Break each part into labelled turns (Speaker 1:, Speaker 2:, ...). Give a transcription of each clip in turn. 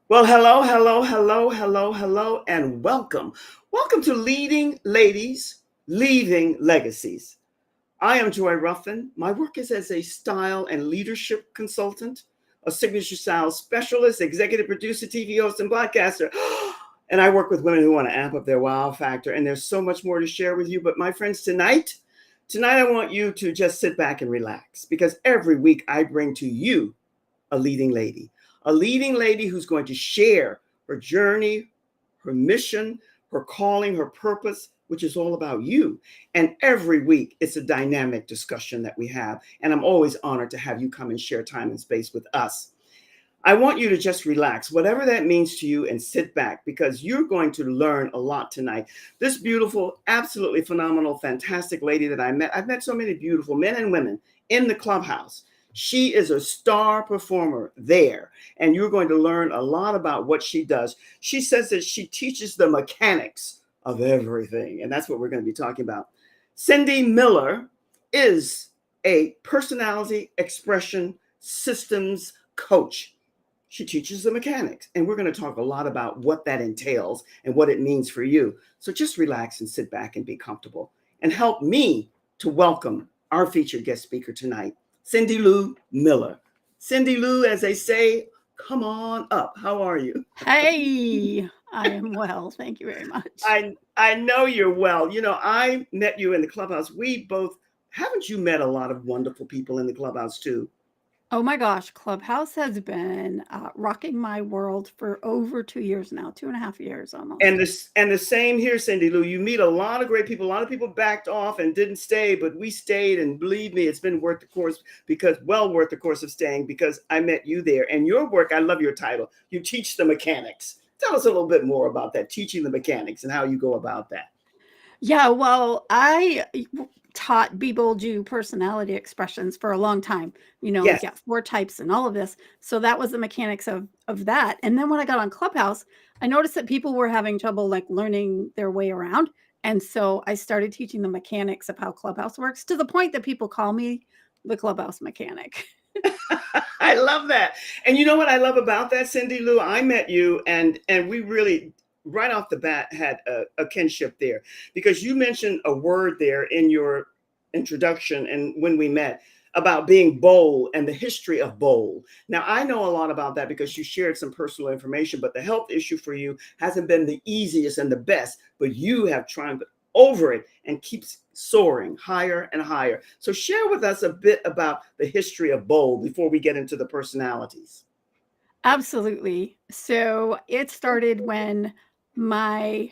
Speaker 1: Well, hello, hello, hello, hello, hello, and welcome. Welcome to Leading Ladies, Leaving Legacies. I am Joy Ruffin. My work is as a style and leadership consultant, a signature style specialist, executive producer, TV host, and broadcaster. And I work with women who want to amp up their wow factor. And there's so much more to share with you. But my friends, tonight I want you to just sit back and relax because every week I bring to you a leading lady who's going to share her journey, her mission, her calling, her purpose, which is all about you. And every week it's a dynamic discussion that we have. And I'm always honored to have you come and share time and space with us. I want you to just relax, whatever that means to you, and sit back because you're going to learn a lot tonight. This beautiful, absolutely phenomenal, fantastic lady that I've met so many beautiful men and women in the clubhouse. She is a star performer there, and you're going to learn a lot about what she does. She says that she teaches the mechanics of everything, and that's what we're going to be talking about. Cyndilu Miller is a personality expression systems coach. She teaches the mechanics, and we're going to talk a lot about what that entails and what it means for you. So just relax and sit back and be comfortable and help me to welcome our featured guest speaker tonight, Cyndilu Miller. Cyndilu, as they say, come on up. How are you?
Speaker 2: Hey, I am well. Thank you very much.
Speaker 1: I know you're well. You know, I met you in the clubhouse. We both, haven't you met a lot of wonderful people in the clubhouse too?
Speaker 2: Oh my gosh, Clubhouse has been rocking my world for over 2 years now, 2.5 years almost.
Speaker 1: And the same here, Cyndilu. You meet a lot of great people. A lot of people backed off and didn't stay, but we stayed. And believe me, it's been worth the course because well worth the course of staying because I met you there. And your work, I love your title. You teach the mechanics. Tell us a little bit more about that, teaching the mechanics and how you go about that.
Speaker 2: Yeah, well, I taught beBOLDyou personality expressions for a long time.
Speaker 1: Yes.
Speaker 2: You've got 4 types and all of this. So that was the mechanics of that. And then when I got on Clubhouse, I noticed that people were having trouble like learning their way around. And so I started teaching the mechanics of how Clubhouse works to the point that people call me the Clubhouse mechanic.
Speaker 1: I love that. And you know what I love about that, Cyndilu? I met you and we really right off the bat had a kinship there because you mentioned a word there in your introduction and when we met about being bold and the history of bold. Now I know a lot about that because you shared some personal information, but the health issue for you hasn't been the easiest and the best, but you have triumphed over it and keeps soaring higher and higher. So share with us a bit about the history of bold before we get into the personalities.
Speaker 2: Absolutely. So it started when my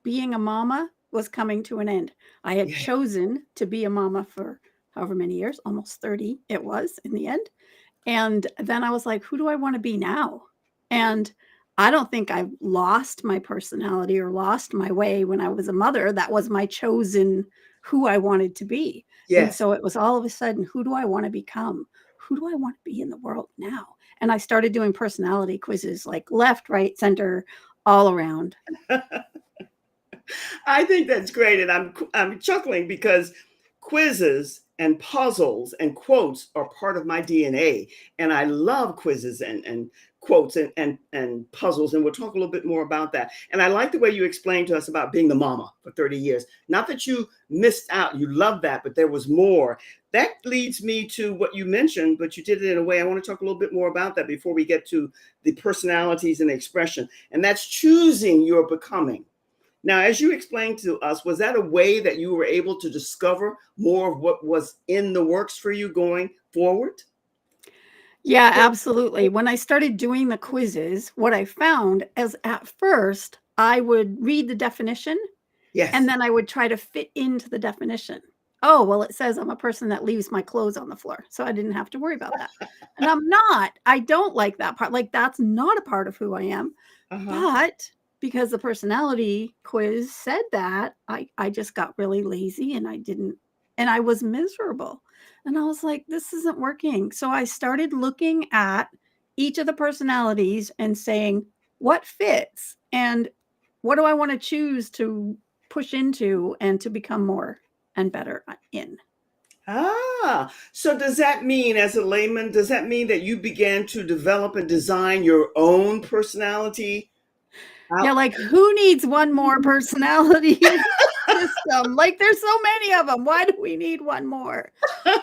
Speaker 2: being a mama was coming to an end. I had
Speaker 1: Yeah.
Speaker 2: chosen to be a mama for however many years, almost 30 it was in the end. And then I was like, who do I want to be now? And I don't think I lost my personality or lost my way when I was a mother. That was my chosen who I wanted to be. And
Speaker 1: Yes.
Speaker 2: so it was all of a sudden, who do I want to become? Who do I want to be in the world now? And I started doing personality quizzes like left, right, center, all around.
Speaker 1: I think that's great, and I'm chuckling because quizzes and puzzles and quotes are part of my DNA, and I love quizzes and quotes and puzzles, and we'll talk a little bit more about that. And I like the way you explained to us about being the mama for 30 years. Not that you missed out, you loved that, but there was more. That leads me to what you mentioned, but you did it in a way. I want to talk a little bit more about that before we get to the personalities and the expression, and that's choosing your becoming. Now, as you explained to us, was that a way that you were able to discover more of what was in the works for you going forward?
Speaker 2: Yeah, absolutely. When I started doing the quizzes, what I found is at first I would read the definition and
Speaker 1: Yes.
Speaker 2: then I would try to fit into the definition. Oh, well, it says I'm a person that leaves my clothes on the floor. So I didn't have to worry about that. And I'm not. I don't like that part. Like, that's not a part of who I am.
Speaker 1: Uh-huh.
Speaker 2: But because the personality quiz said that, I just got really lazy and I didn't, and I was miserable. And I was like, this isn't working. So I started looking at each of the personalities and saying, what fits? And what do I want to choose to push into and to become more and better in?
Speaker 1: So does that mean, as a layman, does that mean that you began to develop and design your own personality
Speaker 2: Yeah,
Speaker 1: out?
Speaker 2: like who needs one more personality system? Like there's so many of them. Why do we need one more?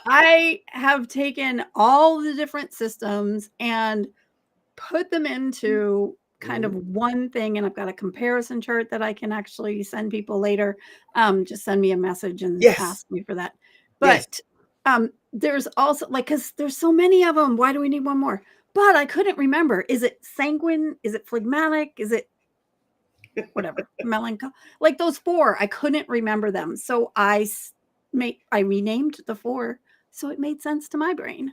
Speaker 2: I have taken all the different systems and put them into kind of one thing, and I've got a comparison chart that I can actually send people later. Just send me a message and
Speaker 1: Yes,
Speaker 2: ask me for that.
Speaker 1: yes.
Speaker 2: But there's also like because there's so many of them. Why do we need one more? But I couldn't remember. Is it sanguine? Is it phlegmatic? Is it whatever melancholy? Like those four, I couldn't remember them, so I renamed the four so it made sense to my brain.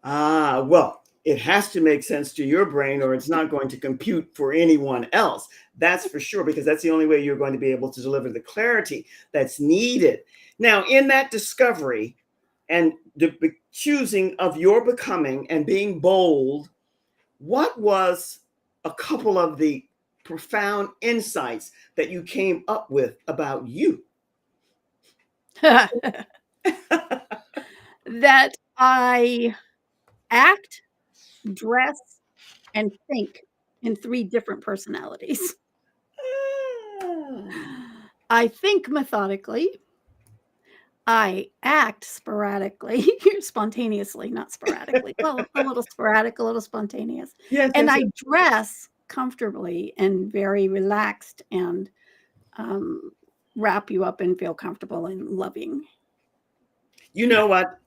Speaker 1: Well, it has to make sense to your brain or it's not going to compute for anyone else. That's for sure, because that's the only way you're going to be able to deliver the clarity that's needed. Now, in that discovery and the choosing of your becoming and being bold, what was a couple of the profound insights that you came up with about you?
Speaker 2: That I act, dress, and think in 3 different personalities. I think methodically, I act sporadically, spontaneously, not sporadically. Well, a little sporadic, a little spontaneous,
Speaker 1: Yes,
Speaker 2: and
Speaker 1: yes,
Speaker 2: I
Speaker 1: yes.
Speaker 2: dress comfortably and very relaxed and, um, wrap you up and feel comfortable and loving.
Speaker 1: You
Speaker 2: Yeah.
Speaker 1: know what?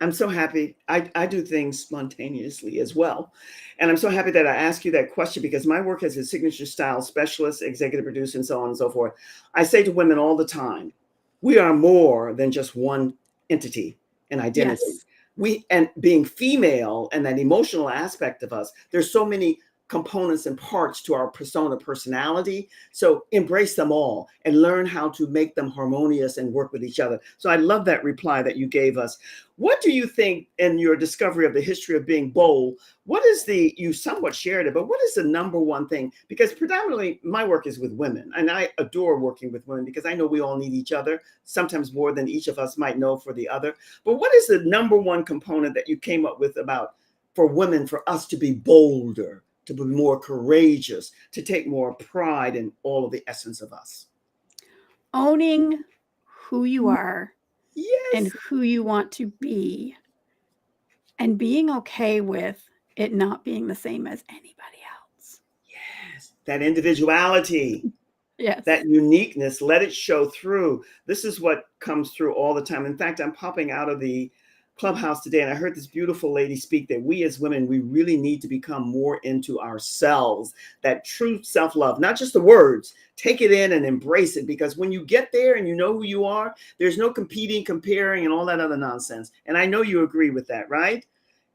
Speaker 1: I'm so happy. I do things spontaneously as well. And I'm so happy that I asked you that question because my work as a signature style specialist, executive producer, and so on and so forth. I say to women all the time, we are more than just one entity and identity.
Speaker 2: Yes.
Speaker 1: We, and being female and that emotional aspect of us, there's so many components and parts to our persona personality. So embrace them all and learn how to make them harmonious and work with each other. So I love that reply that you gave us. What do you think in your discovery of the history of being bold? What is the, you somewhat shared it, but what is the number one thing? Because predominantly my work is with women and I adore working with women because I know we all need each other, sometimes more than each of us might know for the other. But what is the number one component that you came up with about for women, for us to be bolder, to be more courageous, to take more pride in all of the essence of us?
Speaker 2: Owning who you are and
Speaker 1: Yes,
Speaker 2: who you want to be, and being okay with it not being the same as anybody else.
Speaker 1: yes, that individuality, that
Speaker 2: Yes.
Speaker 1: uniqueness, let it show through. This is what comes through all the time. In fact, I'm popping out of the clubhouse today and I heard this beautiful lady speak that we as women, we really need to become more into ourselves, that true self-love, not just the words, take it in and embrace it. Because when you get there and you know who you are, there's no competing, comparing, and all that other nonsense. And I know you agree with that, right?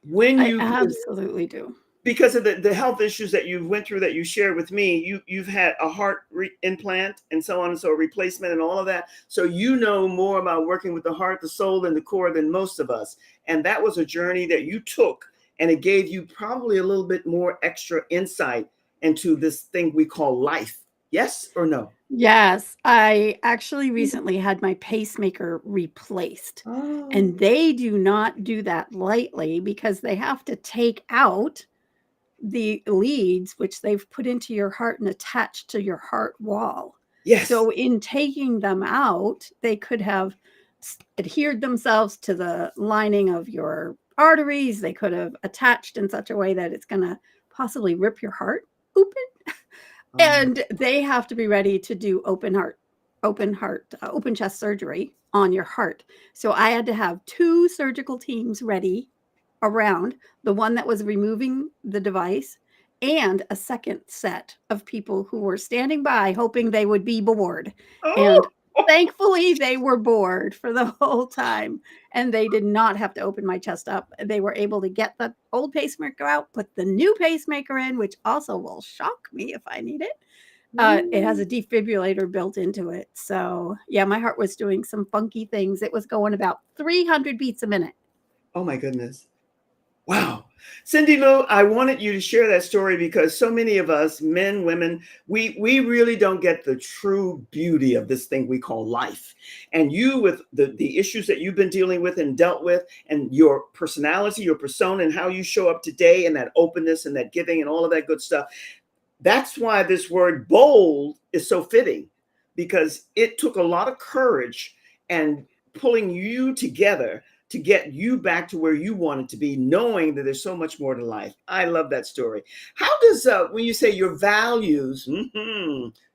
Speaker 1: When
Speaker 2: I
Speaker 1: you,
Speaker 2: absolutely do.
Speaker 1: because of the health issues that you went through that you shared with me, you've had a heart implant and so on and so replacement and all of that. So you know more about working with the heart, the soul, and the core than most of us. And that was a journey that you took, and it gave you probably a little bit more extra insight into this thing we call life. Yes or no?
Speaker 2: Yes, I actually recently had my pacemaker replaced,
Speaker 1: Oh,
Speaker 2: and they do not do that lightly because they have to take out the leads which they've put into your heart and attached to your heart wall.
Speaker 1: yes.
Speaker 2: So in taking them out, they could have adhered themselves to the lining of your arteries. They could have attached in such a way that it's going to possibly rip your heart open.
Speaker 1: Um,
Speaker 2: And they have to be ready to do open chest surgery on your heart. So I had to have 2 surgical teams ready around, the one that was removing the device and a second set of people who were standing by hoping they would be bored. And
Speaker 1: oh,
Speaker 2: thankfully, they were bored for the whole time, and they did not have to open my chest up. They were able to get the old pacemaker out, put the new pacemaker in, which also will shock me if I need it. It has a defibrillator built into it. So, yeah, my heart was doing some funky things. It was going about 300 beats a minute.
Speaker 1: oh my goodness. Wow. Cyndilu, I wanted you to share that story because so many of us, men, women, we really don't get the true beauty of this thing we call life. And you, with the issues that you've been dealing with and dealt with, and your personality, your persona, and how you show up today, and that openness and that giving and all of that good stuff. That's why this word bold is so fitting, because it took a lot of courage and pulling you together to get you back to where you wanted to be, knowing that there's so much more to life. I love that story. How does, when you say your values,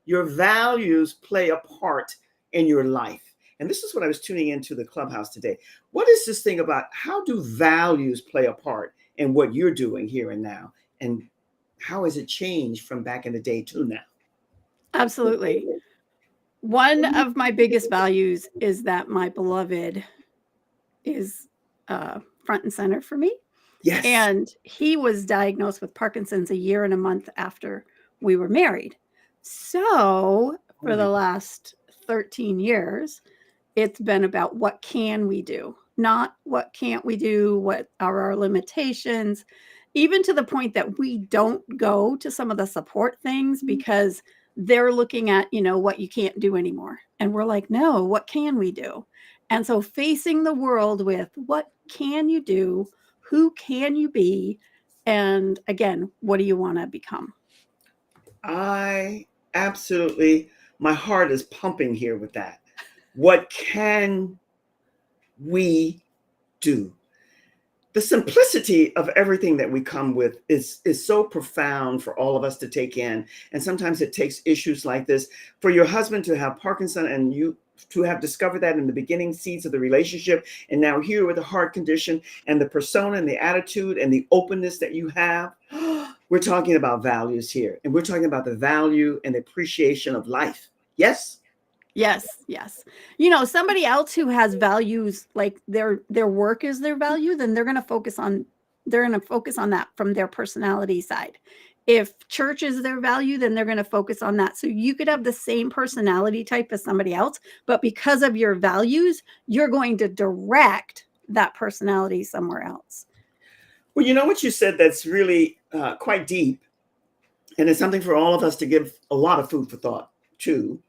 Speaker 1: your values play a part in your life? And this is what I was tuning into the clubhouse today. What is this thing about how do values play a part in what you're doing here and now? And how has it changed from back in the day to now?
Speaker 2: Absolutely. One of my biggest values is that my beloved is front and center for me.
Speaker 1: Yes.
Speaker 2: And he was diagnosed with Parkinson's a year and a month after we were married. So for the last 13 years, it's been about what can we do, not what can't we do, what are our limitations, even to the point that we don't go to some of the support things because they're looking at, what you can't do anymore. And we're like, no, what can we do? And so facing the world with what can you do? Who can you be? And again, what do you want to become?
Speaker 1: I absolutely, my heart is pumping here with that. What can we do? The simplicity of everything that we come with is so profound for all of us to take in. And sometimes it takes issues like this for your husband to have Parkinson and you to have discovered that in the beginning seeds of the relationship. And now here with the heart condition and the persona and the attitude and the openness that you have, we're talking about values here. And we're talking about the value and appreciation of life. Yes?
Speaker 2: Yes, yes. Somebody else who has values like their work is their value, then they're going to focus on that from their personality side. If church is their value, then they're going to focus on that. So you could have the same personality type as somebody else, but because of your values, you're going to direct that personality somewhere else.
Speaker 1: Well, you know what you said that's really quite deep, and it's something for all of us to give a lot of food for thought to,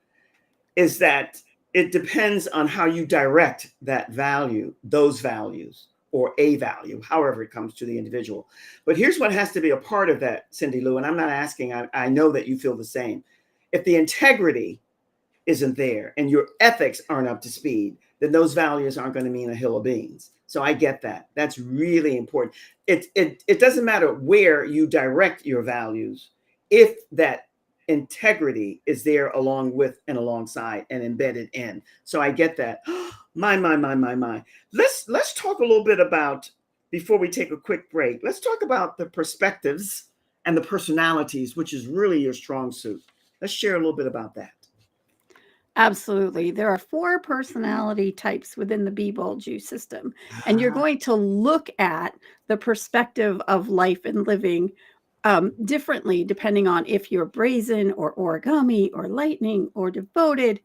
Speaker 1: is that it depends on how you direct that value, those values, or a value, however it comes to the individual. But here's what has to be a part of that, Cyndilu, and I'm not asking, I know that you feel the same. If the integrity isn't there and your ethics aren't up to speed, then those values aren't going to mean a hill of beans. So I get that. That's really important. It doesn't matter where you direct your values if that integrity is there along with and alongside and embedded in. So I get that. My. Let's talk a little bit about, before we take a quick break, let's talk about the perspectives and the personalities, which is really your strong suit. Let's share a little bit about that.
Speaker 2: Absolutely. There are 4 personality types within the beBOLDyou system, and you're going to look at the perspective of life and living differently depending on if you're brazen or origami or lightning or devoted.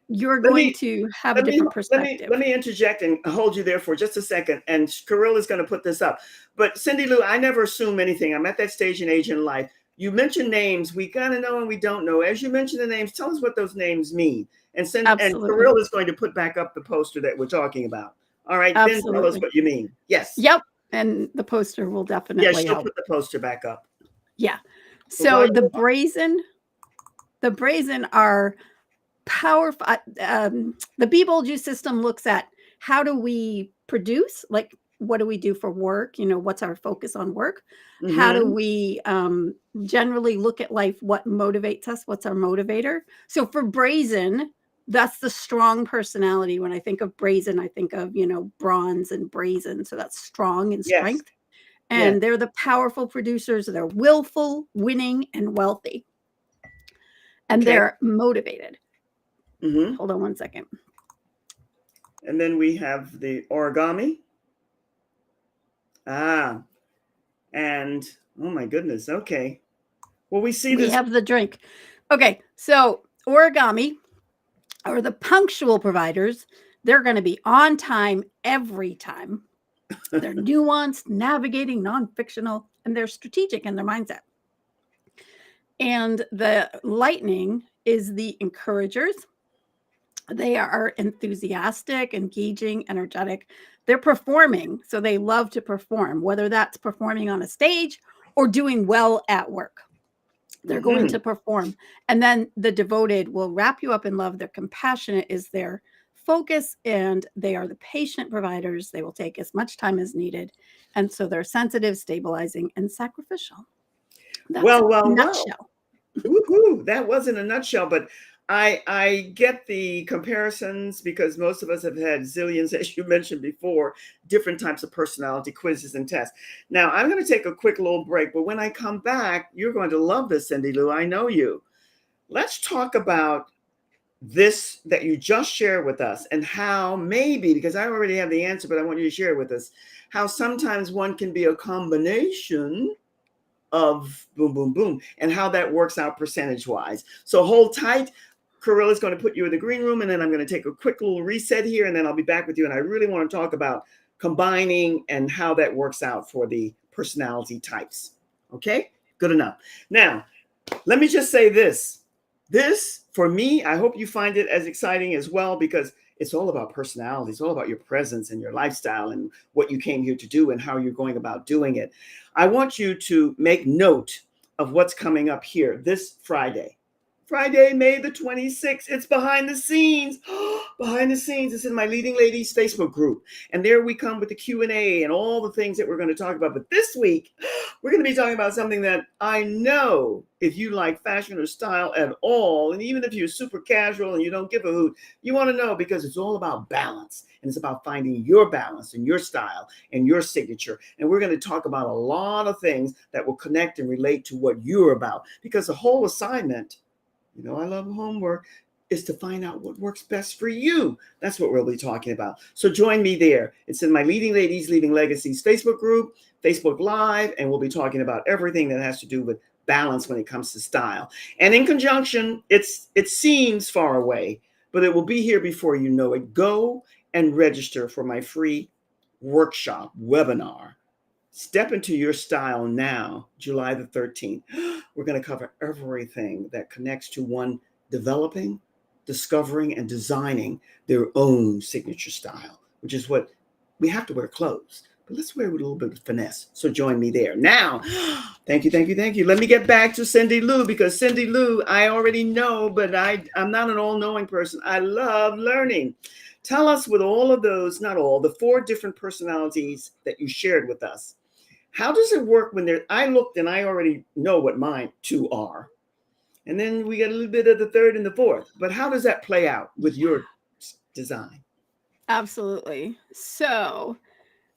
Speaker 2: You're going to have a different perspective.
Speaker 1: Let me interject and hold you there for just a second. And Kirill is going to put this up. But Cyndilu, I never assume anything. I'm at that stage and age in life. You mentioned names. We kind of know and we don't know. As you mention the names, tell us what those names mean. And Kirill is going to put back up the poster that we're talking about. All right.
Speaker 2: Absolutely.
Speaker 1: Then tell us what you mean. Yes.
Speaker 2: Yep. And the poster will definitely
Speaker 1: she'll
Speaker 2: help.
Speaker 1: put the poster back up.
Speaker 2: Yeah. So the brazen are powerful. The beBOLDyou system looks at how do we produce, like what do we do for work? What's our focus on work? Mm-hmm. How do we generally look at life? What motivates us? What's our motivator? So for brazen, that's the strong personality. When I think of brazen, I think of, bronze and brazen. So that's strong and strength. Yes. And they're the powerful producers. They're willful, winning, and wealthy. And they're motivated. Mm-hmm. Hold on one second.
Speaker 1: And then we have the origami. And oh my goodness. Okay. Well, we
Speaker 2: have the drink. Okay. So origami are the punctual providers. They're going to be on time every time. They're nuanced, navigating, non-fictional, and they're strategic in their mindset. And the lightning is the encouragers. They are enthusiastic, engaging, energetic. They're performing, so they love to perform, whether that's performing on a stage or doing well at work. They're going to perform. And then the devoted will wrap you up in love. They're compassionate is their focus, and they are the patient providers. They will take as much time as needed. And so they're sensitive, stabilizing, and sacrificial. That's
Speaker 1: Well,
Speaker 2: a nutshell.
Speaker 1: Woohoo, that wasn't a nutshell, but I get the comparisons because most of us have had zillions, as you mentioned before, different types of personality quizzes and tests. Now, I'm going to take a quick little break, but when I come back, you're going to love this, Cyndilu. I know you. Let's talk about this that you just shared with us and how maybe, because I already have the answer, but I want you to share it with us, how sometimes one can be a combination of boom, boom, boom, and how that works out percentage wise. So hold tight. Corilla's going to put you in the green room, and then I'm going to take a quick little reset here, and then I'll be back with you. And I really want to talk about combining and how that works out for the personality types. Okay, good enough. Now, let me just say this. This, for me, I hope you find it as exciting as well, because it's all about personality. It's all about your presence and your lifestyle and what you came here to do and how you're going about doing it. I want you to make note of what's coming up here this Friday. Friday, May the 26th. It's behind the scenes. Behind the scenes. It's in my Leading Ladies Facebook group. And there we come with the Q&A and all the things that we're going to talk about. But this week, we're going to be talking about something that I know if you like fashion or style at all, and even if you're super casual and you don't give a hoot, you want to know, because it's all about balance. And it's about finding your balance and your style and your signature. And we're going to talk about a lot of things that will connect and relate to what you're about. Because the whole assignment, you know, I love homework, is to find out what works best for you. That's what we'll be talking about. So join me there. It's in my Leading Ladies, Leaving Legacies Facebook group, Facebook Live, and we'll be talking about everything that has to do with balance when it comes to style. And in conjunction, it seems far away, but it will be here before you know it. Go and register for my free workshop webinar. Step into your style now, July the 13th. We're going to cover everything that connects to one developing, discovering, and designing their own signature style, which is what we have to wear clothes, but let's wear it with a little bit of finesse. So join me there. Now, thank you. Let me get back to Cyndilu, because Cyndilu, I already know, but I'm not an all-knowing person. I love learning. Tell us, with all of those, not all, the 4 different personalities that you shared with us, how does it work when I looked and I already know what mine 2 are. And then we get a little bit of the 3rd and the 4th. But how does that play out with your design?
Speaker 2: Absolutely. So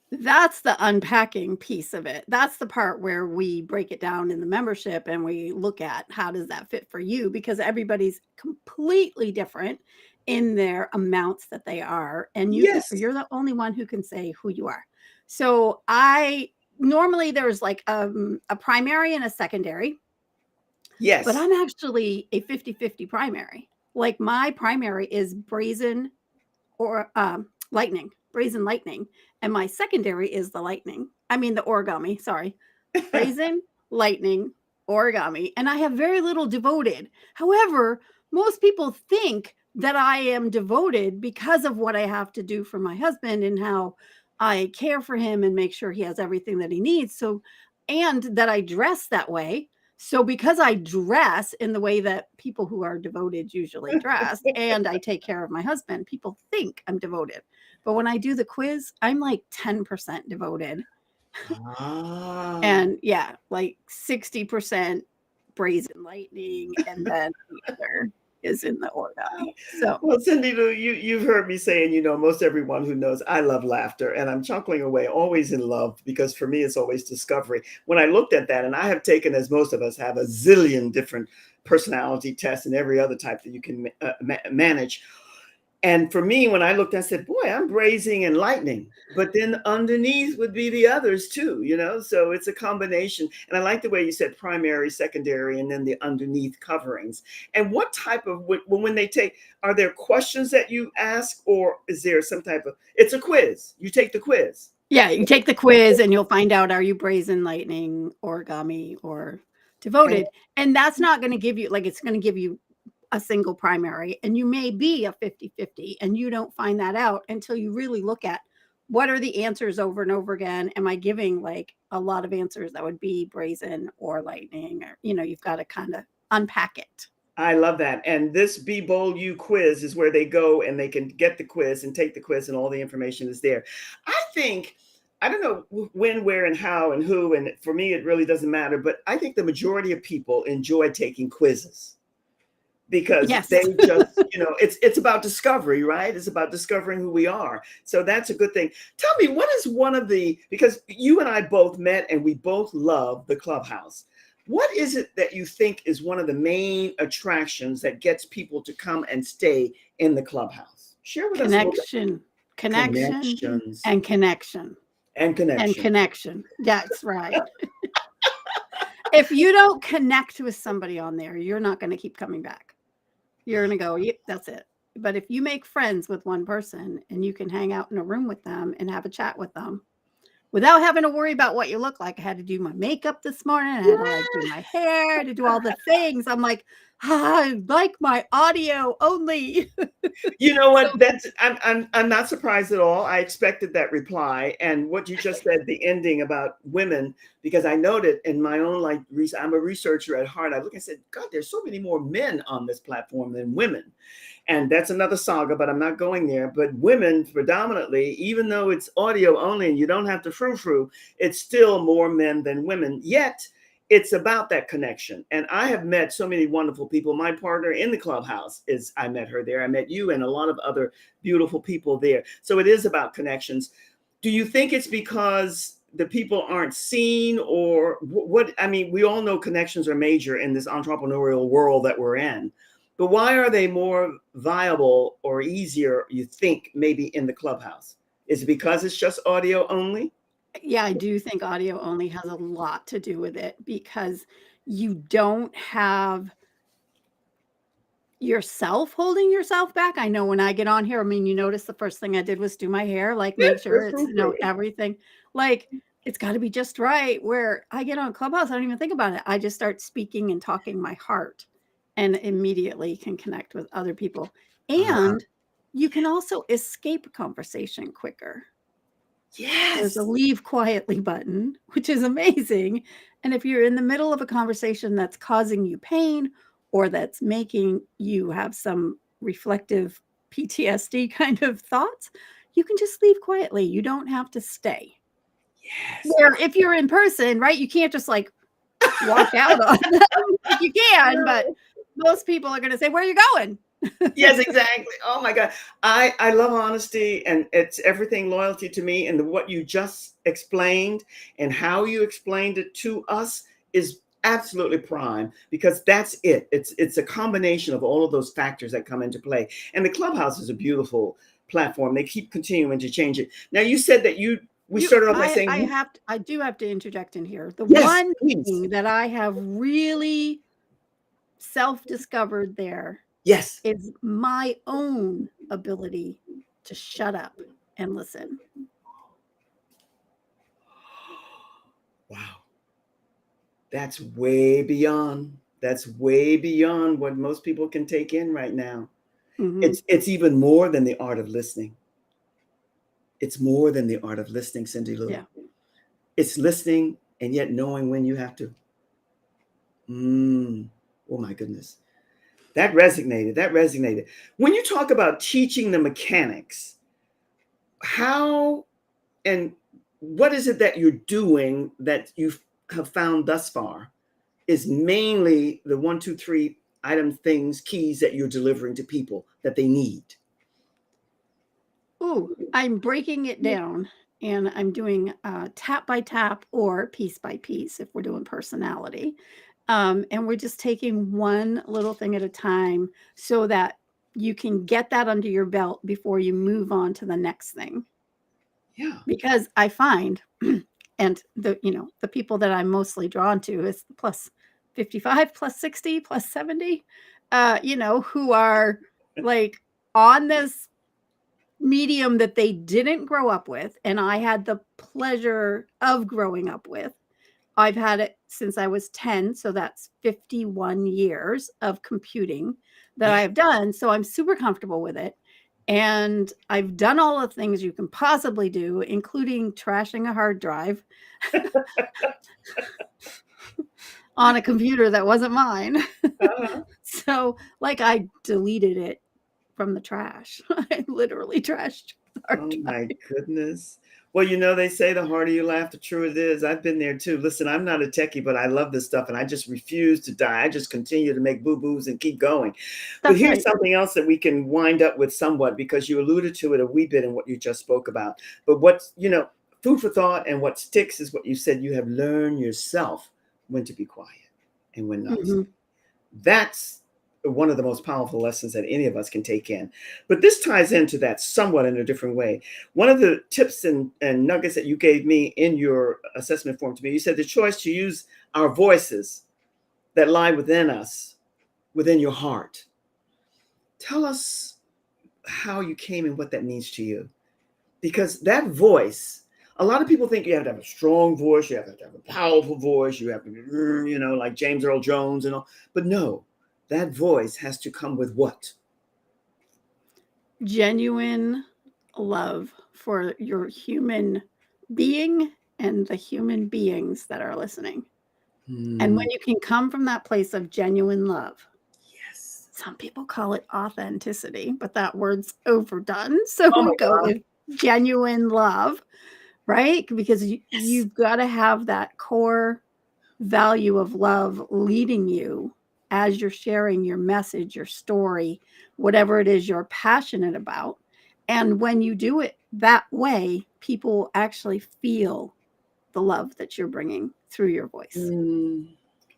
Speaker 2: that's the unpacking piece of it. That's the part where we break it down in the membership and we look at how does that fit for you, because everybody's completely different in their amounts that they are. And you're the only one who can say who you are. So normally there's like a primary and a secondary.
Speaker 1: Yes.
Speaker 2: But I'm actually a 50-50 primary. Like my primary is brazen or lightning, brazen lightning. And my secondary is the origami, sorry. Brazen, lightning, origami. And I have very little devoted. However, most people think that I am devoted because of what I have to do for my husband and how I care for him and make sure he has everything that he needs. So, and that I dress that way. So because I dress in the way that people who are devoted usually dress, and I take care of my husband, people think I'm devoted. But when I do the quiz, I'm like 10% devoted. And yeah, like 60% brazen lightning, and then the other is in the origami. So,
Speaker 1: well, Cyndilu, you've heard me saying, most everyone who knows I love laughter, and I'm chuckling away, always in love, because for me it's always discovery. When I looked at that, and I have taken, as most of us have, a zillion different personality tests and every other type that you can manage. And for me, when I looked, I said, boy, I'm brazen and lightning. But then underneath would be the others too, you know? So it's a combination. And I like the way you said primary, secondary, and then the underneath coverings. And what type of, when they take, are there questions that you ask, or is there some type of, it's a quiz. You take the quiz.
Speaker 2: Yeah, you take the quiz and you'll find out, are you brazen, lightning, origami, or devoted? And that's not going to give you, like, it's going to give you a single primary, and you may be a 50-50, and you don't find that out until you really look at what are the answers over and over again. Am I giving like a lot of answers that would be brazen or lightning? Or, you know, you've got to kind of unpack it.
Speaker 1: I love that. And this beBOLDyou quiz is where they go and they can get the quiz and take the quiz, and all the information is there. I think, I don't know when, where, and how, and who, and for me, it really doesn't matter. But I think the majority of people enjoy taking quizzes because
Speaker 2: Yes.
Speaker 1: they just, you know, it's about discovery, right? It's about discovering who we are. So that's a good thing. Tell me, what is one of the, because you and I both met and we both love the Clubhouse. What is it that you think is one of the main attractions that gets people to come and stay in the Clubhouse? Share with us a little bit.
Speaker 2: Connections and connection.
Speaker 1: And connection.
Speaker 2: And connection. That's right. If you don't connect with somebody on there, you're not going to keep coming back. You're going to go, yep, that's it. But if you make friends with one person and you can hang out in a room with them and have a chat with them without having to worry about what you look like. I had to do my makeup this morning. I had to like do my hair, I had to do all the things. I'm like, I like my audio only.
Speaker 1: You know what? That's I'm not surprised at all. I expected that reply, and what you just said, the ending about women, because I noted in my own like I'm a researcher at heart. I look and said, God, there's so many more men on this platform than women, and that's another saga. But I'm not going there. But women predominantly, even though it's audio only and you don't have to frou-frou, it's still more men than women. Yet it's about that connection. And I have met so many wonderful people. My partner in the Clubhouse I met her there. I met you and a lot of other beautiful people there. So it is about connections. Do you think it's because the people aren't seen, or what? I mean, we all know connections are major in this entrepreneurial world that we're in, but why are they more viable or easier, you think, maybe in the Clubhouse? Is it because it's just audio only?
Speaker 2: Yeah, I do think audio only has a lot to do with it, because you don't have yourself holding yourself back. I know when I get on here, I mean, you notice the first thing I did was do my hair, like make sure it's, you know, everything, like it's got to be just right. Where I get on Clubhouse, I don't even think about it. I just start speaking and talking my heart, and immediately can connect with other people. And you can also escape a conversation quicker.
Speaker 1: Yes.
Speaker 2: There's a leave quietly button, which is amazing. And if you're in the middle of a conversation that's causing you pain, or that's making you have some reflective PTSD kind of thoughts, you can just leave quietly. You don't have to stay.
Speaker 1: Yes.
Speaker 2: Where if you're in person, right, you can't just like walk out on them. Like you can, but most people are going to say, where are you going?
Speaker 1: Yes, exactly. Oh my God. I love honesty, and it's everything loyalty to me. And what you just explained and how you explained it to us is absolutely prime, because that's it. It's a combination of all of those factors that come into play. And the Clubhouse is a beautiful platform. They keep continuing to change it. Now, you said that we started off by saying
Speaker 2: I do have to interject in here. The
Speaker 1: yes,
Speaker 2: one
Speaker 1: please.
Speaker 2: thing that I have really self-discovered there
Speaker 1: Yes.
Speaker 2: is my own ability to shut up and listen.
Speaker 1: Wow. That's way beyond. That's way beyond what most people can take in right now.
Speaker 2: Mm-hmm.
Speaker 1: It's even more than the art of listening. It's more than the art of listening, Cyndilu.
Speaker 2: Yeah.
Speaker 1: It's listening and yet knowing when you have to. Oh my goodness. That resonated. That resonated. When you talk about teaching the mechanics, how and what is it that you're doing that you have found thus far is mainly the 1, 2, 3 item things, keys that you're delivering to people that they need?
Speaker 2: Oh, I'm breaking it down, and I'm doing tap by tap or piece by piece if we're doing personality. And we're just taking one little thing at a time, so that you can get that under your belt before you move on to the next thing.
Speaker 1: Yeah.
Speaker 2: Because I find, and the people that I'm mostly drawn to is plus 55, plus 60, plus 70, who are like on this medium that they didn't grow up with, and I had the pleasure of growing up with. I've had it since I was 10, so that's 51 years of computing that
Speaker 1: Yeah.
Speaker 2: I've done, so I'm super comfortable with it, and I've done all the things you can possibly do, including trashing a hard drive on a computer that wasn't mine.
Speaker 1: Uh-huh.
Speaker 2: So, like, I deleted it from the trash. I literally trashed the hard
Speaker 1: Oh
Speaker 2: drive.
Speaker 1: my goodness. Well, they say the harder you laugh, the truer it is. I've been there too. Listen, I'm not a techie, but I love this stuff and I just refuse to die. I just continue to make boo-boos and keep going. But
Speaker 2: That's
Speaker 1: here's
Speaker 2: right.
Speaker 1: something else that we can wind up with somewhat because you alluded to it a wee bit in what you just spoke about. But food for thought and what sticks is what you said you have learned yourself when to be quiet and when not to.
Speaker 2: Mhm.
Speaker 1: That's one of the most powerful lessons that any of us can take in. But this ties into that somewhat in a different way. One of the tips and nuggets that you gave me in your assessment form to me, you said the choice to use our voices that lie within us, within your heart. Tell us how you came and what that means to you. Because that voice, a lot of people think you have to have a strong voice, you have to have a powerful voice, you have to be, like James Earl Jones and all. But no, that voice has to come with what?
Speaker 2: Genuine love for your human being and the human beings that are listening. And when
Speaker 1: Hmm.
Speaker 2: you can come from that place of genuine love,
Speaker 1: Yes.
Speaker 2: some people call it authenticity, but that word's overdone. So
Speaker 1: Oh
Speaker 2: we'll
Speaker 1: my
Speaker 2: go
Speaker 1: God.
Speaker 2: with genuine love, right? Because
Speaker 1: Yes.
Speaker 2: you've got to have that core value of love leading you as you're sharing your message, your story, whatever it is you're passionate about. And when you do it that way, people actually feel the love that you're bringing through your voice.
Speaker 1: Mm.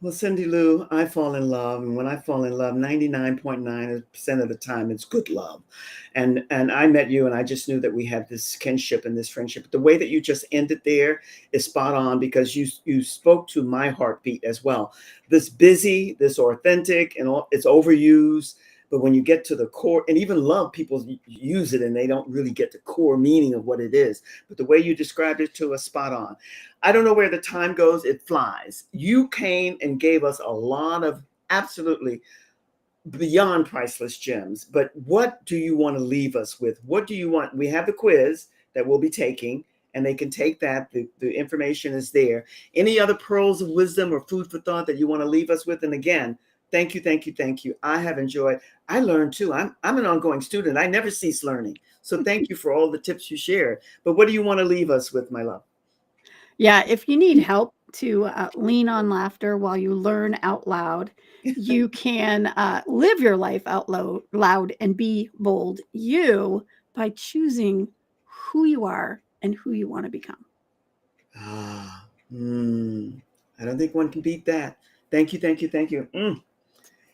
Speaker 1: Well, Cindy Lou, I fall in love, and when I fall in love, 99.9% of the time, it's good love. And I met you, and I just knew that we had this kinship and this friendship. The way that you just ended there is spot on because you spoke to my heartbeat as well. This busy, this authentic, and all, it's overused. But when you get to the core, and even love, people use it and they don't really get the core meaning of what it is. But the way you described it to us, spot on. I don't know where the time goes, it flies. You came and gave us a lot of absolutely beyond priceless gems. But what do you want to leave us with? What do you want? We have the quiz that we'll be taking, and they can take that. The information is there. Any other pearls of wisdom or food for thought that you want to leave us with? And again, thank you, thank you, thank you. I have enjoyed. I learned too. I'm an ongoing student. I never cease learning. So thank you for all the tips you shared. But what do you want to leave us with, my love?
Speaker 2: Yeah, if you need help to lean on laughter while you learn out loud, you can live your life out loud and be bold you by choosing who you are and who you want to become.
Speaker 1: Ah, I don't think one can beat that. Thank you, thank you, thank you.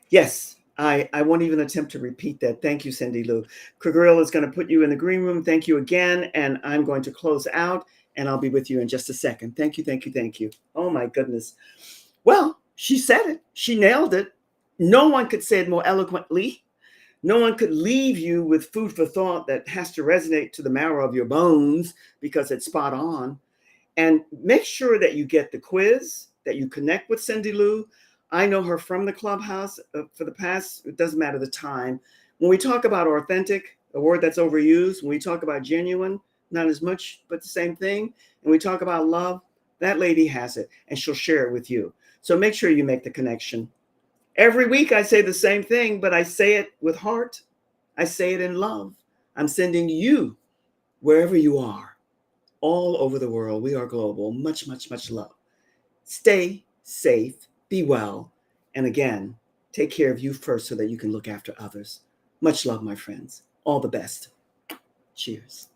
Speaker 1: Yes, I won't even attempt to repeat that. Thank you, Cindy Lou. Grill is going to put you in the green room. Thank you again. And I'm going to close out and I'll be with you in just a second. Thank you, thank you, thank you. Oh my goodness. Well, she said it. She nailed it. No one could say it more eloquently. No one could leave you with food for thought that has to resonate to the marrow of your bones because it's spot on. And make sure that you get the quiz, that you connect with Cindy Lou. I know her from the clubhouse for the past, it doesn't matter the time. When we talk about authentic, a word that's overused, when we talk about genuine, not as much, but the same thing. And we talk about love, that lady has it and she'll share it with you. So make sure you make the connection. Every week I say the same thing, but I say it with heart. I say it in love. I'm sending you wherever you are all over the world. We are global. Much, much, much love. Stay safe, be well, and again, take care of you first so that you can look after others. Much love, my friends. All the best. Cheers.